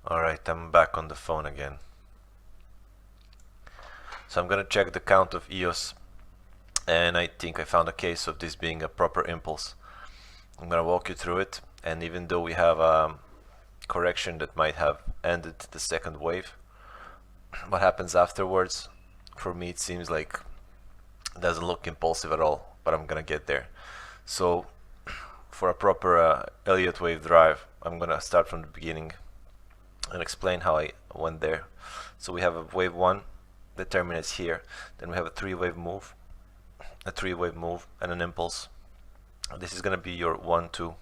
Alright, I'm back on the phone again. So I'm gonna check the count of Eos, and I think I found a case of this being a proper impulse. I'm gonna walk you through it, and even though we have a correction that might have ended the second wave, what happens afterwards, for me it seems like it doesn't look impulsive at all, but I'm gonna get there. So for a proper Elliott wave drive, I'm gonna start from the beginning and explain how I went there. So we have a wave 1 that terminates here, then we have a 3-wave move, a 3-wave move, and an impulse. This is going to be your 1, 2.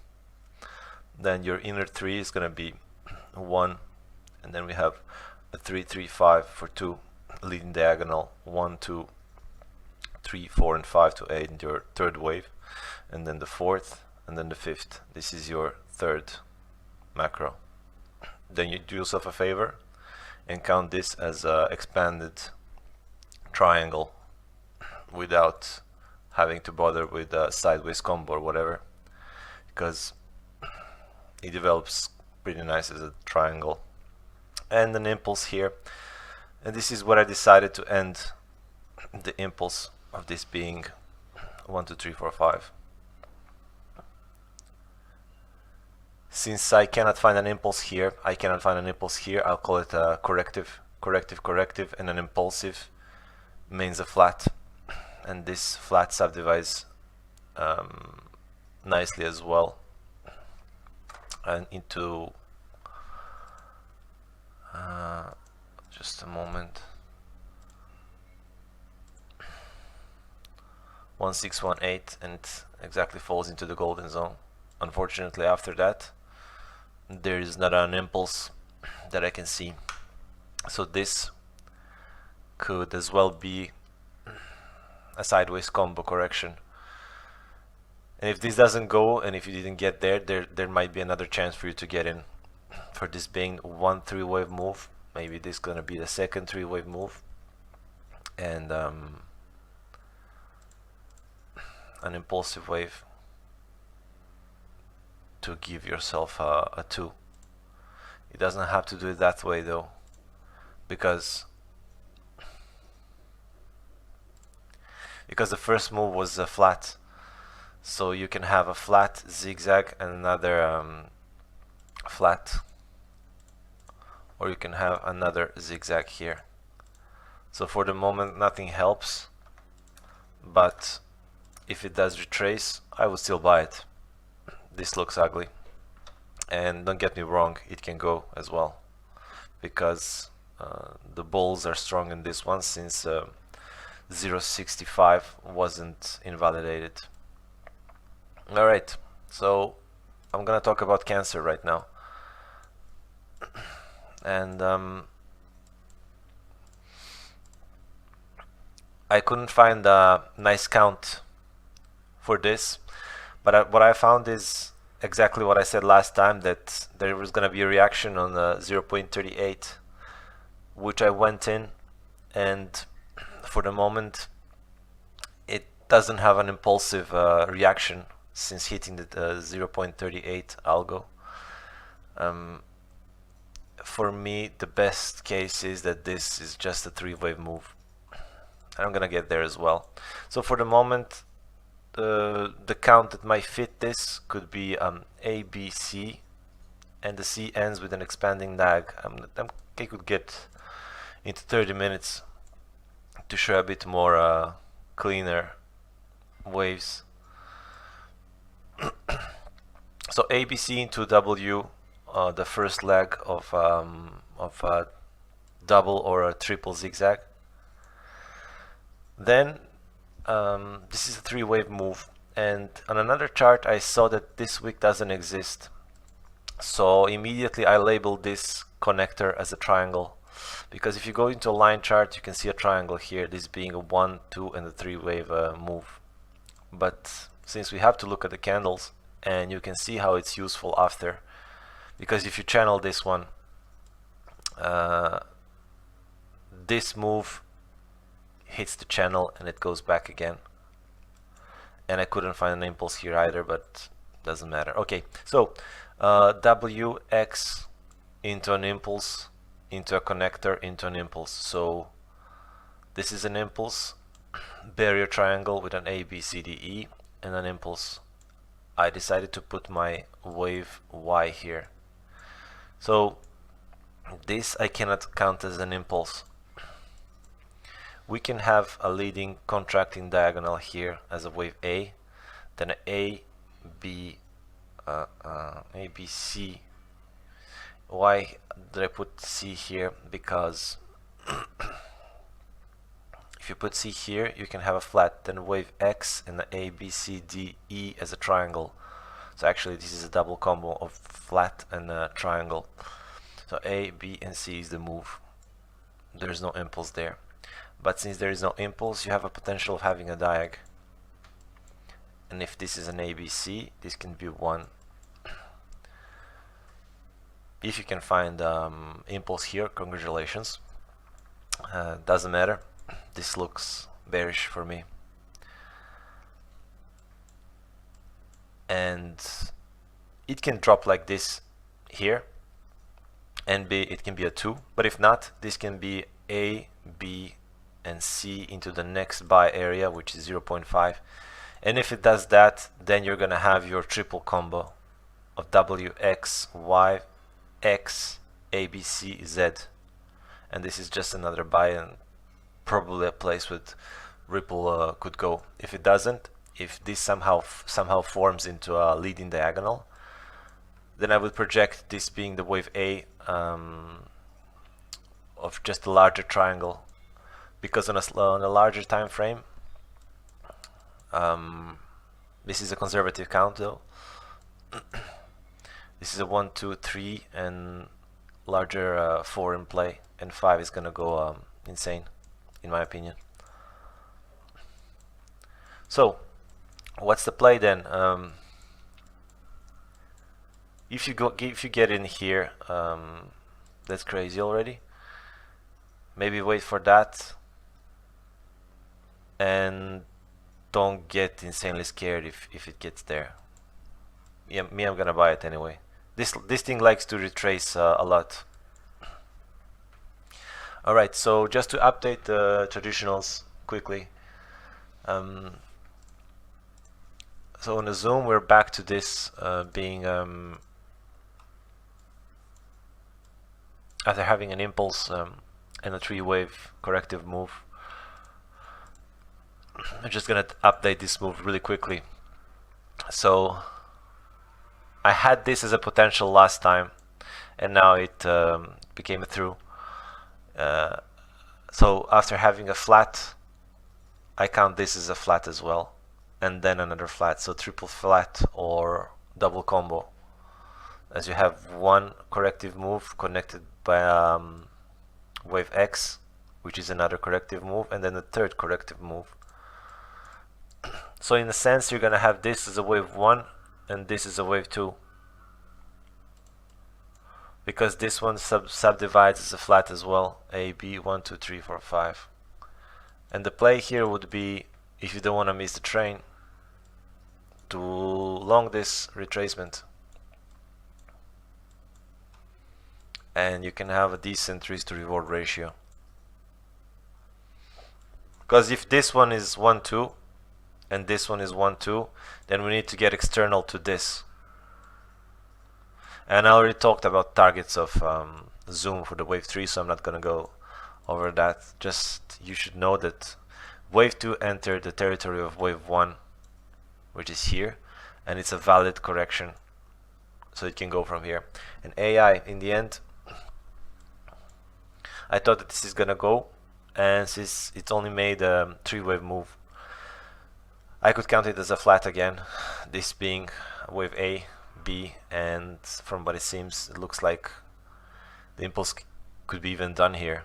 Then your inner 3 is going to be 1, and then we have a 3, 3, 5 for 2, leading diagonal, 1, 2, 3, 4, and 5 to 8 in your third wave, and then the fourth, and then the fifth. This is your third macro. Then you do yourself a favor and count this as an expanded triangle without having to bother with a sideways combo or whatever, because it develops pretty nice as a triangle. And an impulse here, and this is what I decided to end the impulse of this being 1, 2, 3, 4, 5. Since I cannot find an impulse here, I'll call it a corrective, and an impulsive means a flat, and this flat subdivides nicely as well, and into just a moment, 1618, and exactly falls into the golden zone. Unfortunately, after that there is not an impulse that I can see, so this could as well be a sideways combo correction. And if this doesn't go, and if you didn't get there might be another chance for you to get in, for this being 1 3-wave move. Maybe this is gonna be the second 3-wave move, and an impulsive wave to give yourself a 2. It doesn't have to do it that way though, because the first move was a flat, so you can have a flat zigzag and another flat, or you can have another zigzag here. So for the moment nothing helps, but if it does retrace, I would still buy it. This looks ugly, and don't get me wrong, it can go as well, because the bulls are strong in this one, since 0.65 wasn't invalidated. Alright, so I'm gonna talk about Cancer right now, and I couldn't find a nice count for this, but what I found is exactly what I said last time, that there was going to be a reaction on 0.38, which I went in, and for the moment it doesn't have an impulsive reaction since hitting the 0.38 algo. For me, the best case is that this is just a 3-wave move, and I'm gonna get there as well. So for the moment, the count that might fit this could be A, B, C, and the C ends with an expanding nag. I could get into 30 minutes to show a bit more cleaner waves. So A, B, C into W, the first leg of a double or a triple zigzag. Then this is a 3-wave move, and on another chart I saw that this wick doesn't exist, so immediately I labeled this connector as a triangle, because if you go into a line chart you can see a triangle here, this being a 1, 2, and a 3-wave move. But since we have to look at the candles, and you can see how it's useful after, because if you channel this one, this move hits the channel and it goes back again, and I couldn't find an impulse here either, but doesn't matter. Okay, so WX into an impulse, into a connector, into an impulse. So this is an impulse, barrier triangle with an A, B, C, D, E, and an impulse. I decided to put my wave Y here. So this I cannot count as an impulse. We can have a leading contracting diagonal here as a wave A, then A, B, C. Why did I put C here? Because if you put C here, you can have a flat, then wave X and the A, B, C, D, E as a triangle. So actually this is a double combo of flat and a triangle. So A, B, and C is the move. There's no impulse there. But since there is no impulse, you have a potential of having a diag. And if this is an ABC, this can be 1. If you can find impulse here, congratulations. Doesn't matter. This looks bearish for me. And it can drop like this here. And it can be a 2. But if not, this can be A, B, and C into the next buy area, which is 0.5. And if it does that, then you're gonna have your triple combo of W, X, Y, X, A, B, C, Z. And this is just another buy, and probably a place with Ripple could go. If it doesn't, if this somehow forms into a leading diagonal, then I would project this being the wave A of just a larger triangle. Because on a larger time frame, this is a conservative count though. This is a 1, 2, 3, and larger 4 in play, and 5 is gonna go insane, in my opinion. So, what's the play then? If you get in here, that's crazy already. Maybe wait for that. And don't get insanely scared if it gets there. Yeah, I'm gonna buy it anyway. This thing likes to retrace a lot. Alright, so just to update the traditionals quickly. So on the Zoom, we're back to this being after having an impulse and a 3-wave corrective move. I'm just gonna update this move really quickly. So I had this as a potential last time, and now it became a through. So after having a flat, I count this as a flat as well, and then another flat. So triple flat or double combo, as you have one corrective move connected by wave X, which is another corrective move, and then a third corrective move. So in a sense, you're gonna have this as a wave 1 and this is a wave 2, because this one subdivides as a flat as well. A, B, 1, 2, 3, 4, 5. And the play here would be, if you don't want to miss the train, to long this retracement, and you can have a decent risk to reward ratio. Because if this one is 1, 2 and this one is 1, 2, then we need to get external to this. And I already talked about targets of Zoom for the wave 3, so I'm not gonna go over that. Just you should know that wave 2 entered the territory of wave 1, which is here, and it's a valid correction, so it can go from here. And AI, in the end, I thought that this is gonna go, and since it's only made a 3-wave move, I could count it as a flat again, this being wave A, B, and from what it seems, it looks like the impulse could be even done here,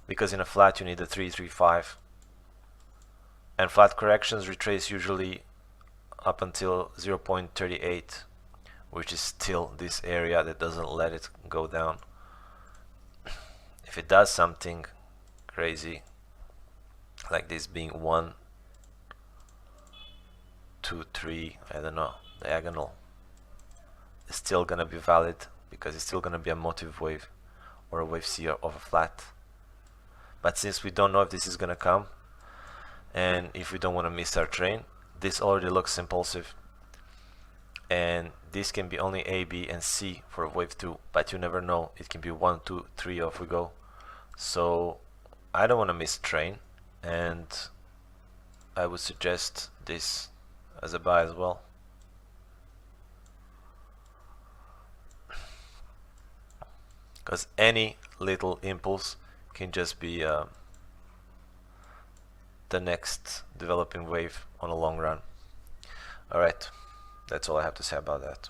because in a flat you need a 3, 3, 5, and flat corrections retrace usually up until 0.38, which is still this area that doesn't let it go down. If it does something crazy like this being 1, 2, 3, I don't know, diagonal, it's still gonna be valid because it's still going to be a motive wave or a wave C of a flat. But since we don't know if this is going to come, and if we don't want to miss our train, this already looks impulsive, and this can be only A, B, and C for wave 2, but you never know, it can be 1, 2, 3, off we go. So I don't want to miss a train, and I would suggest this as a buy as well. Because any little impulse can just be the next developing wave on a long run. Alright, that's all I have to say about that.